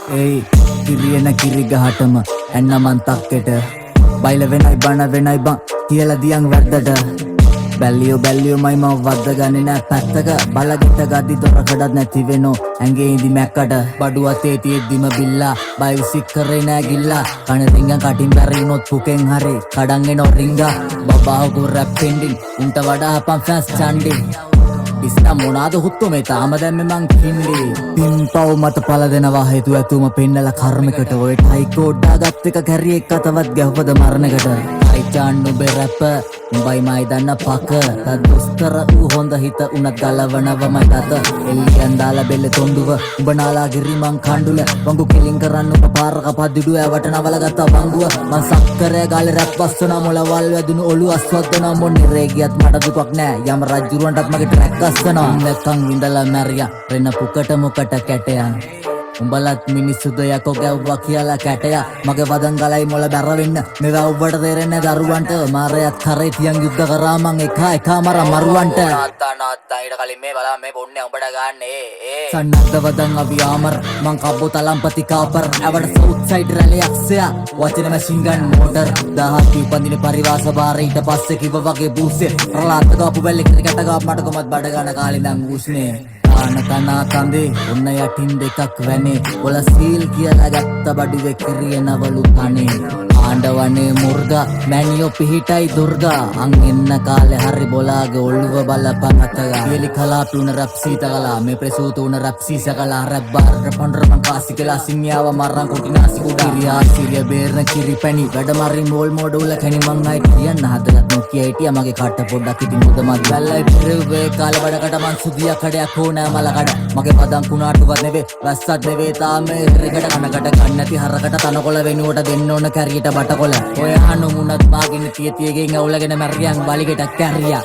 Ei, kiriena kirigahatama enna man takketa baila venai bana venai ban කියලා දියන් වැද්දට බැල්ලියෝ මයි මම වද්ද ගන්නේ නෑ පැත්තක බලගෙට ගද්දි දොරකඩත් නැති වෙනෝ ඇඟේ ඉදි මැක්කට බඩු අතේ තියෙද්දිම බිල්ලා බය විසික් කරේ නෑ ගිල්ලා කන රිංගන් කටින් බැරිනොත් පුකෙන් හරි කඩන් එනෝ රිංගා බබාහු රැප් පෙන්ඩින් උන්ට වඩා හපන් ෆෑස් චන්ඩි ඉස්නා මොනාද හුත්තු මේ තාම දැම්මේ මං කින්ඩි පින්පව් මත පල දෙනවා හේතු ඇතුම පෙන්නලා කර්මයකට ඔය ටයි කෝඩ්ඩා ගත් එක කැරි එක තවත් ගැහුවද මරණයකට අයිචාන් උඹේ රැප උඹයි මයි දන්න පක තත් දුස්තර ඌ හොඳ හිත උනත් ගලවනවමයි දත එල්ලියන් දාලා බෙල්ල තොණ්ඩුව උඹ නාලා ගිරි මං කණ්ඩුල වංගු කෙලින් කරන්න උඹ පාරක පදිඩුව ඇවට නවල ගත්ත වංගුව මං සක්කරය ගාලේ රැප් වස්සන මොලවල් වැදුණු ඔලු අස්වද්දන මොන්නේ ගියත් මට දුකක් නෑ යම රජුරවන්ටත් මගේ ට්‍රැක් අස්සනවා නැත්තම් විඳලා මැරියා රෙන්න පුකට මොකට කැටයන් උඹලත් මිනිස්සුද යකෝ ගැව්වා කියලා කැටයා මගේ වදන් ගලයි මොළ බැර වෙන්න මේවා උඹට තේරෙන්නේ දරුවන්ට මාරයත් කරේ තියන් යුද්ධ කරා මං එක මර මරුවන්ට නාත්තා ඊට කලින් මේ බලා මේ පොන්නේ උඹට ගන්නේ සන්නද්ධ වදන් අපි ආමර් මං කබ්බෝ තලම්පති කාපර් ඇවට සවුත් සයිඩ් රැලේ අක්සයා වචන මැෂින් ගන් මෝටර් 1000 පන්දිනේ පරිවාස බාර ඊට පස්සේ කිව්ව වගේ බූස්සේ රලාත් ගාපු බැල්ලේ ක්‍රිකට් ගාපු මට කොමත් බඩ ගන්න කාලේ නම් උස්නේ ආනතනා තන්දේ ඔන්න යටින් දෙකක් වැනේ ඔල සීල් කියලා ගත්ත බඩුවේ කිරියනවලු තනේ ආණ්ඩවනේ මුර්ගා මැනියෝ පිහිටයි දුර්ගා අං එන්න කාලේ හරි බොලාගේ ඔළුව බලපන් අතගා පියලි කලාපි උන රැප් සීතකලා මේ ප්‍රසූත උන රැප් සීසකලා රැප් බාර පොන්රමන් කාසි කියලා සින්යාව මරන් කොටිනාසි කුඩිරියා සිරිය බේරන කිරිපැණි වැඩ මරින් මෝල් මොඩුල කැණි මං අයි කියන්න හදලත් නොකිය හිටියා මගේ කට පොඩ්ඩක් ඉතින් මුදමත් බැලයි පිරුවේ කාලේ බඩකට මං සුදියා කඩයක් ඕන මලකඩ මගේ පදම් කුණාටුවත් නෙවේ වැස්සත් නෙවේ තාමේ හිරකට කනකට ගන්න නැති හරකට තනකොළ වෙනුවට දෙන්න ඕන කැරියට බටකොළ ඔය අහනු මුණත් මාගෙන තියතියගෙන් අවුලගෙන මැරියන් බලිගෙට කැරියා